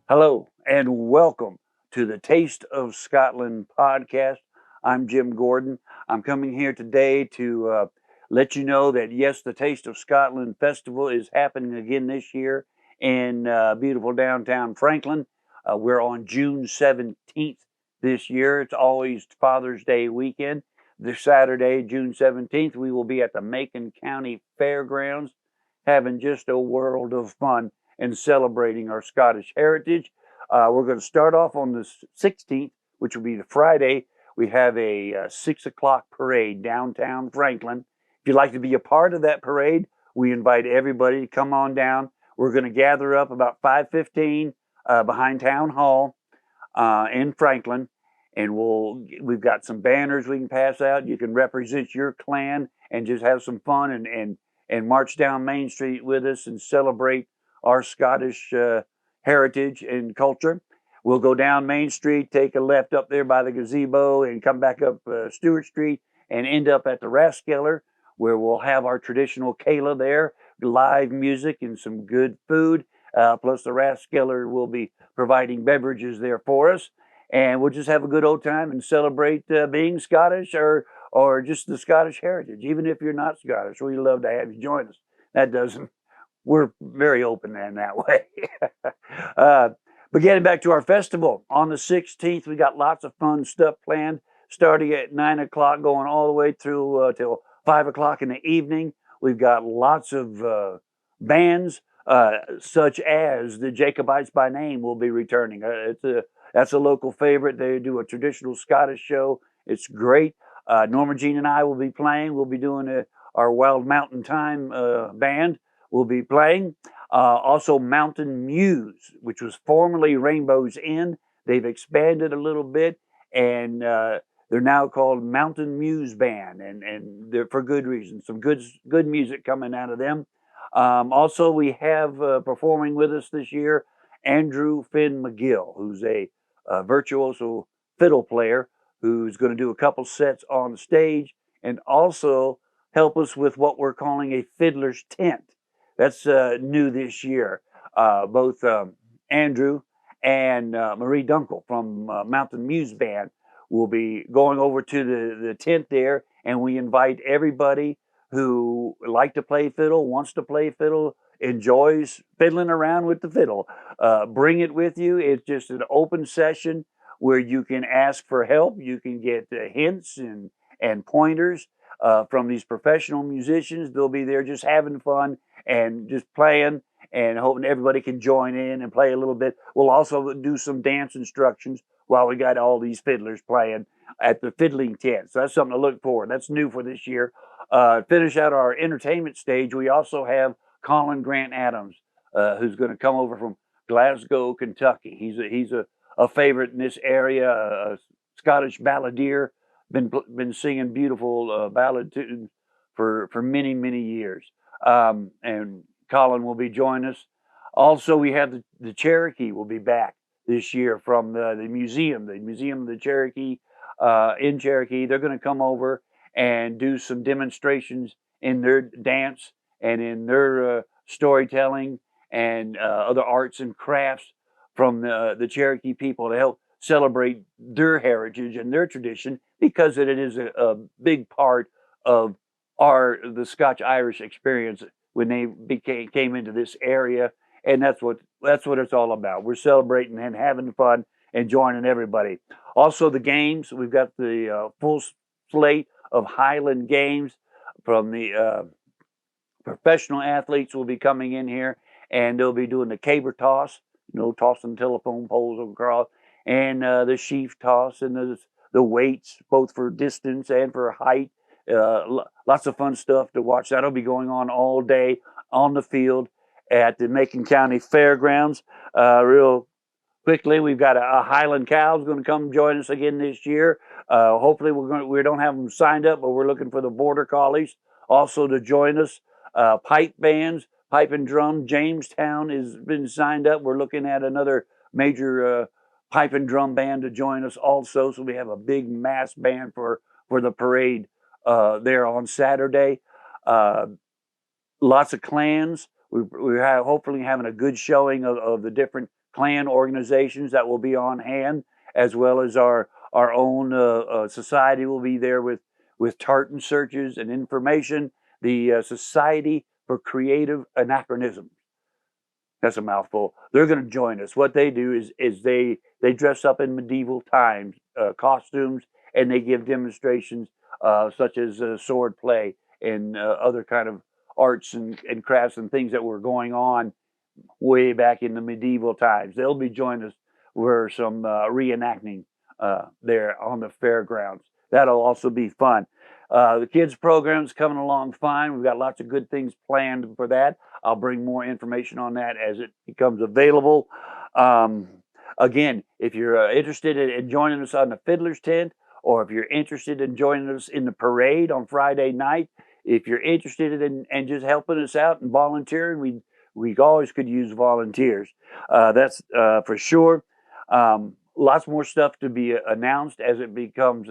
Hello and welcome to the Taste of Scotland podcast. I'm Jim Gordon. I'm coming here today to let you know that yes, the Taste of Scotland Festival is happening again this year in beautiful downtown Franklin. We're on June 17th this year. It's always Father's Day weekend. This Saturday, June 17th, we will be at the Macon County Fairgrounds having just a world of fun and celebrating our Scottish heritage. We're going to start off on the 16th, which will be the Friday. We have a 6 o'clock parade downtown Franklin. If you'd like to be a part of that parade, we invite everybody to come on down. We're going to gather up about 5:15 behind Town Hall in Franklin, and we've got some banners we can pass out. You can represent your clan and just have some fun and march down Main Street with us and celebrate our Scottish heritage and culture. We'll go down Main Street, take a left up there by the gazebo, and come back up Stewart Street and end up at the Rathskeller, where we'll have our traditional Kayla there, live music and some good food. Plus, the Rathskeller will be providing beverages there for us, and we'll just have a good old time and celebrate being Scottish or just the Scottish heritage. Even if you're not Scottish, we'd love to have you join us. That doesn't We're very open in that way. But getting back to our festival, on the 16th, we got lots of fun stuff planned, starting at 9 o'clock, going all the way through till 5 o'clock in the evening. We've got lots of bands, such as the Jacobites by Name will be returning. That's a local favorite. They do a traditional Scottish show. It's great. Norma Jean and I will be playing. We'll be doing our Wild Mountain Time band will be playing. Also, Mountain Muse, which was formerly Rainbow's End. They've expanded a little bit, and they're now called Mountain Muse Band, and they're for good reason. Some good music coming out of them. Also, we have performing with us this year Andrew Finn McGill, who's a virtuoso fiddle player who's going to do a couple sets on stage and also help us with what we're calling a fiddler's tent. That's new this year. Both Andrew and Marie Dunkel from Mountain Muse Band will be going over to the tent there, and we invite everybody who like to play fiddle, wants to play fiddle, enjoys fiddling around with the fiddle. Bring it with you. It's just an open session where you can ask for help. You can get hints and pointers from these professional musicians. They'll be there just having fun and just playing and hoping everybody can join in and play a little bit. We'll also do some dance instructions while we got all these fiddlers playing at the fiddling tent. So that's something to look for. That's new for this year. Finish out our entertainment stage. We also have Colin Grant Adams, who's going to come over from Glasgow, Kentucky. He's a favorite in this area, a Scottish balladeer. Been singing beautiful ballad tunes for many years. And Colin will be joining us. Also, we have the Cherokee will be back this year from the Museum of the Cherokee in Cherokee. They're going to come over and do some demonstrations in their dance and in their storytelling and other arts and crafts from the Cherokee people to help celebrate their heritage and their tradition, because it is a big part of the Scotch-Irish experience when they came into this area, and that's what it's all about. We're celebrating and having fun and joining everybody. Also, the games, we've got the full slate of Highland games from the professional athletes will be coming in here, and they'll be doing the caber toss, tossing telephone poles across, and the sheaf toss, and the weights, both for distance and for height. Lots of fun stuff to watch. That'll be going on all day on the field at the Macon County Fairgrounds. Real quickly, we've got a Highland Cow's going to come join us again this year. Hopefully, we don't have them signed up, but we're looking for the Border Collies also to join us. Pipe bands, pipe and drum. Jamestown has been signed up. We're looking at another major pipe and drum band to join us also. So we have a big mass band for the parade there on Saturday. Lots of clans. We're hopefully having a good showing of the different clan organizations that will be on hand, as well as our own society will be there with tartan searches and information. The Society for Creative Anachronisms. That's a mouthful. They're going to join us. What they do is they dress up in medieval times costumes, and they give demonstrations such as sword play and other kind of arts and crafts and things that were going on way back in the medieval times. They'll be joining us for some reenacting there on the fairgrounds. That'll also be fun. The kids program's coming along fine. We've got lots of good things planned for that. I'll bring more information on that as it becomes available. Um, Again, if you're interested in joining us on the Fiddler's Tent, or if you're interested in joining us in the parade on Friday night, if you're interested in just helping us out and volunteering, we always could use volunteers. That's for sure. Lots more stuff to be announced as it becomes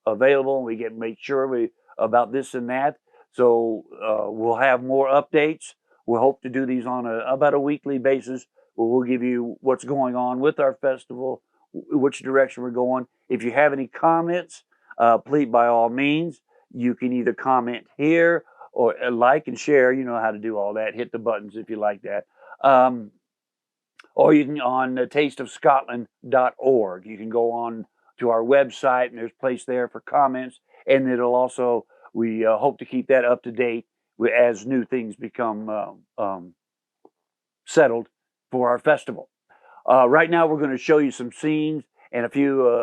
available. We make sure about this and that. So we'll have more updates. We'll hope to do these on about a weekly basis. We'll give you what's going on with our festival, which direction we're going. If you have any comments, please, by all means, you can either comment here or like and share. You know how to do all that. Hit the buttons if you like that. Or you can on tasteofscotland.org. You can go on to our website, and there's a place there for comments. And it'll also, we hope to keep that up to date as new things become settled for our festival. Right now, we're going to show you some scenes and a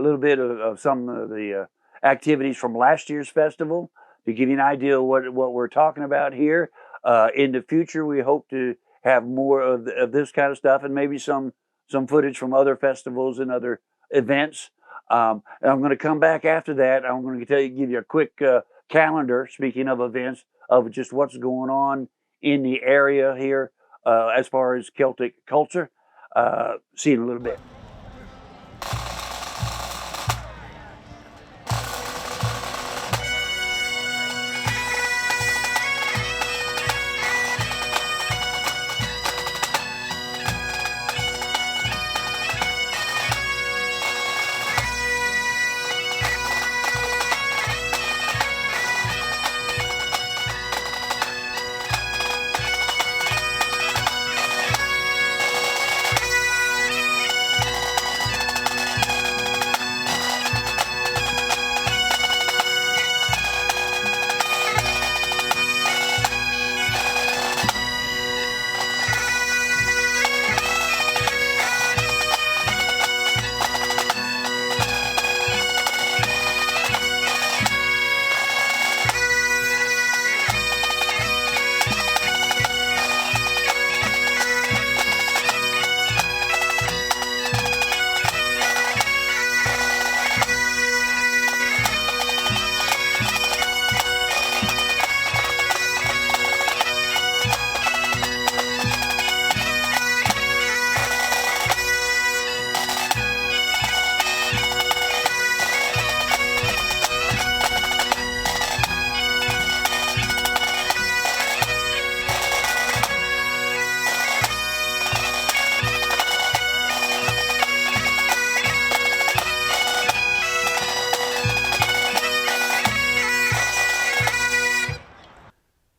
little bit of some of the activities from last year's festival to give you an idea of what we're talking about here. In the future, we hope to have more of this kind of stuff, and maybe some footage from other festivals and other events. And I'm going to come back after that. I'm going to give you a quick calendar, speaking of events, of just what's going on in the area here as far as Celtic culture. See you in a little bit.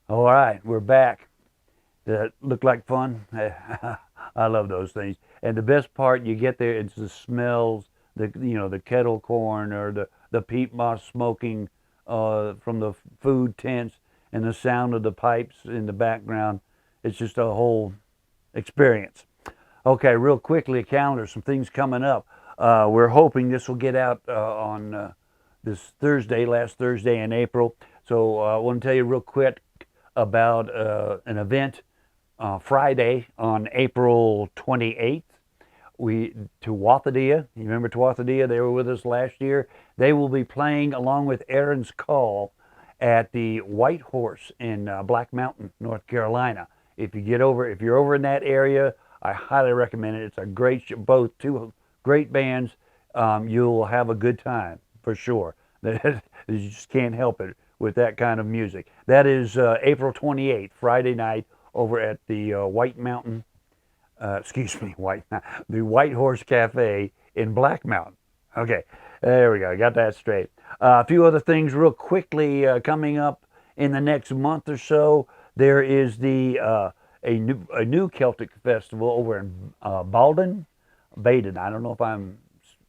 All right, we're back. That looked like fun. I love those things. And the best part, you get there, it's the smells, the kettle corn or the peat moss smoking from the food tents, and the sound of the pipes in the background. It's just a whole experience. Okay, real quickly, a calendar, some things coming up. We're hoping this will get out on this Thursday, last Thursday in April. So I want to tell you real quick about an event Friday on April 28th. Tuatha. You remember Tuatha? They were with us last year. They will be playing along with Aaron's Call at the White Horse in Black Mountain, North Carolina. If you're over in that area, I highly recommend it. It's a great show, both two great bands. You'll have a good time for sure. You just can't help it with that kind of music. That is April 28th, Friday night, over at the White Mountain excuse me, the White Horse Cafe in Black Mountain. Okay, there we go. Got that straight. A few other things real quickly coming up in the next month or so. There is a new Celtic festival over in Baden. I don't know if I'm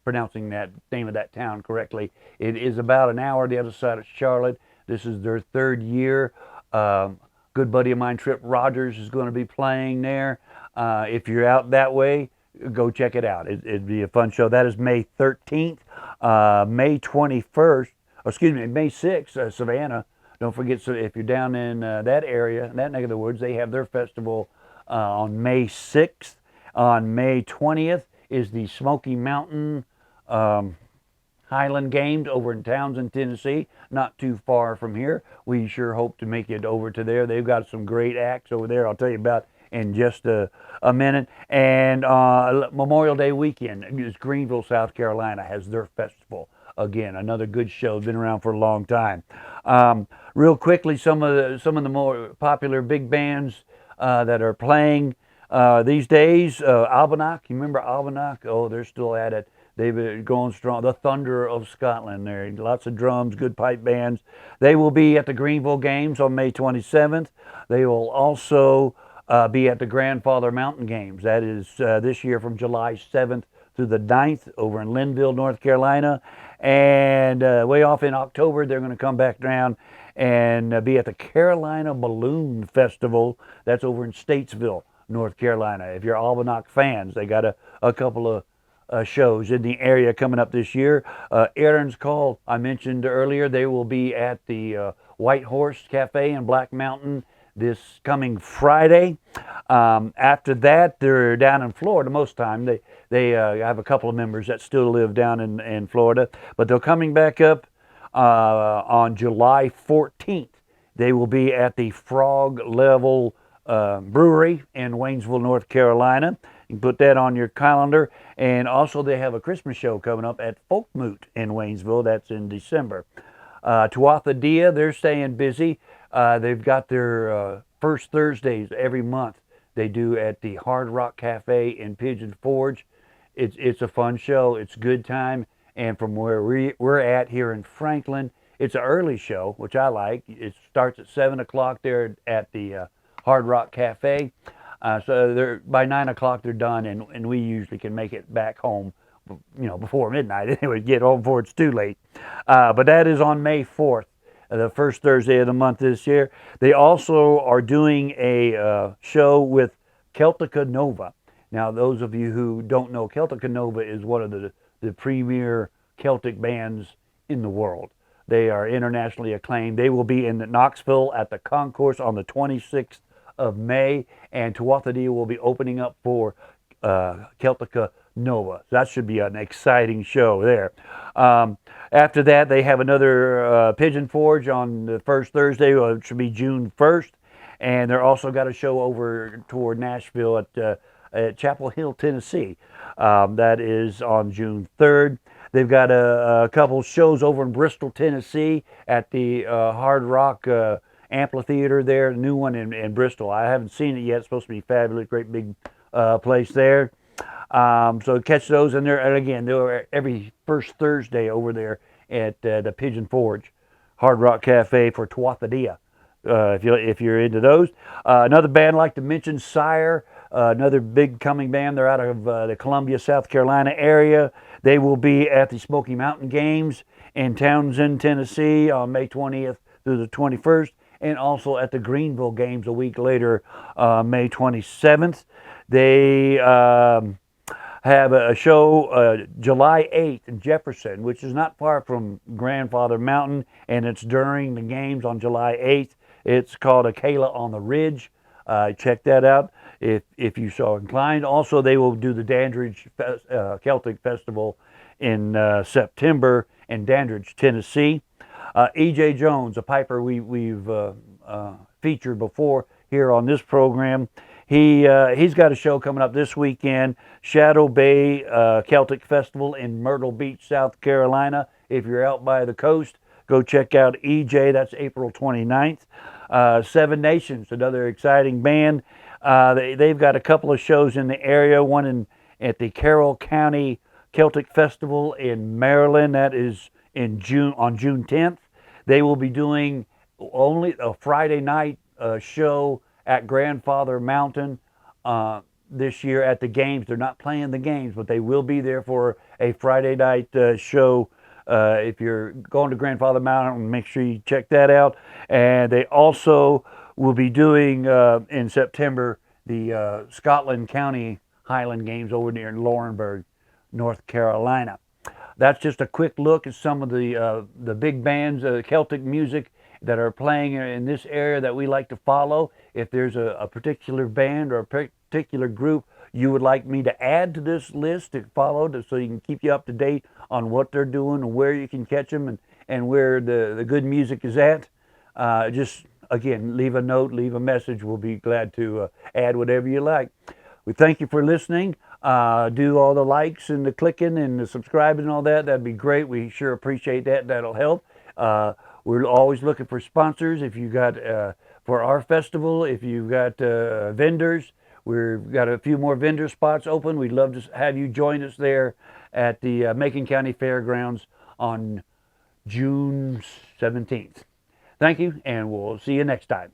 pronouncing that name of that town correctly. It is about an hour the other side of Charlotte. This is their third year. Good buddy of mine, Trip Rogers, is going to be playing there. If you're out that way, go check it out. It'd be a fun show. That is May 13th, May 21st, excuse me, May 6th, Savannah. Don't forget, so if you're down in that area, that neck of the woods, they have their festival on May 6th. On May 20th is the Smoky Mountain Highland Games over in Townsend, Tennessee, not too far from here. We sure hope to make it over to there. They've got some great acts over there. I'll tell you about in just a minute. And Memorial Day weekend, Greenville, South Carolina, has their festival. Again, another good show. Been around for a long time. Real quickly, some of the more popular big bands that are playing these days. Albinock, you remember Albinock? Oh, they're still at it. They've been going strong. The Thunder of Scotland there. Lots of drums, good pipe bands. They will be at the Greenville Games on May 27th. They will also be at the Grandfather Mountain Games. That is this year from July 7th through the 9th over in Linville, North Carolina. And way off in October, they're going to come back down and be at the Carolina Balloon Festival. That's over in Statesville, North Carolina. If you're Albinock fans, they got a couple of shows in the area coming up this year. Aaron's Call, I mentioned earlier, they will be at the White Horse Cafe in Black Mountain this coming Friday. After that, they're down in Florida most time. They have a couple of members that still live down in Florida, but they're coming back up on July 14th. They will be at the Frog Level Brewery in Waynesville, North Carolina. You can put that on your calendar. And also they have a Christmas show coming up at Folkmoot in Waynesville. That's in December. Tuatha Dea, they're staying busy. They've got their first Thursdays every month. They do at the Hard Rock Cafe in Pigeon Forge. It's a fun show. It's a good time. And from where we're at here in Franklin, it's an early show, which I like. It starts at 7 o'clock there at the Hard Rock Cafe. So they're, by 9 o'clock they're done, and we usually can make it back home, before midnight. Anyway, get home before it's too late. But that is on May 4th, the first Thursday of the month this year. They also are doing a show with Celtica Nova. Now, those of you who don't know, Celtica Nova is one of the premier Celtic bands in the world. They are internationally acclaimed. They will be in Knoxville at the Concourse on the 26th of May, and Tuatha Dea will be opening up for Celtica Nova. That should be an exciting show there. After that, they have another Pigeon Forge on the first Thursday, which should be June 1st, and they're also got a show over toward Nashville at Chapel Hill, Tennessee. That is on June 3rd. They've got a couple shows over in Bristol, Tennessee at the Hard Rock Amphitheater there, a new one in Bristol. I haven't seen it yet. It's supposed to be fabulous, great big place there. So catch those in there. And again, they're every first Thursday over there at the Pigeon Forge Hard Rock Cafe for Tuatha Dea. If you're into those. Another band I'd like to mention, Sire, another big coming band. They're out of the Columbia, South Carolina area. They will be at the Smoky Mountain Games in Townsend, Tennessee on May 20th through the 21st, and also at the Greenville Games a week later, May 27th. They have a show July 8th in Jefferson, which is not far from Grandfather Mountain, and it's during the games on July 8th. It's called Akela on the Ridge. Check that out if you so inclined. Also, they will do the Dandridge Celtic Festival in September in Dandridge, Tennessee. E.J. Jones, a piper we've featured before here on this program, he's got a show coming up this weekend, Shadow Bay Celtic Festival in Myrtle Beach, South Carolina. If you're out by the coast, go check out EJ. That's April 29th. Seven Nations, another exciting band. They've got a couple of shows in the area, one at the Carroll County Celtic Festival in Maryland. That is in June, on June 10th. They will be doing only a Friday night show at Grandfather Mountain this year at the games. They're not playing the games, but they will be there for a Friday night show. If you're going to Grandfather Mountain, make sure you check that out. And they also will be doing in September the Scotland County Highland Games over near Laurinburg, North Carolina. That's just a quick look at some of the big bands, Celtic music that are playing in this area that we like to follow. If there's a particular band or a particular group you would like me to add to this list to follow, so you can keep you up to date on what they're doing and where you can catch them and where the good music is at, just again, leave a note, leave a message. We'll be glad to add whatever you like. We thank you for listening. Do all the likes and the clicking and the subscribing and all that. That'd be great. We sure appreciate that. That'll help. We're always looking for sponsors. If you got for our festival, if you've got vendors, we've got a few more vendor spots open. We'd love to have you join us there at the Macon County Fairgrounds on June 17th. Thank you, and we'll see you next time.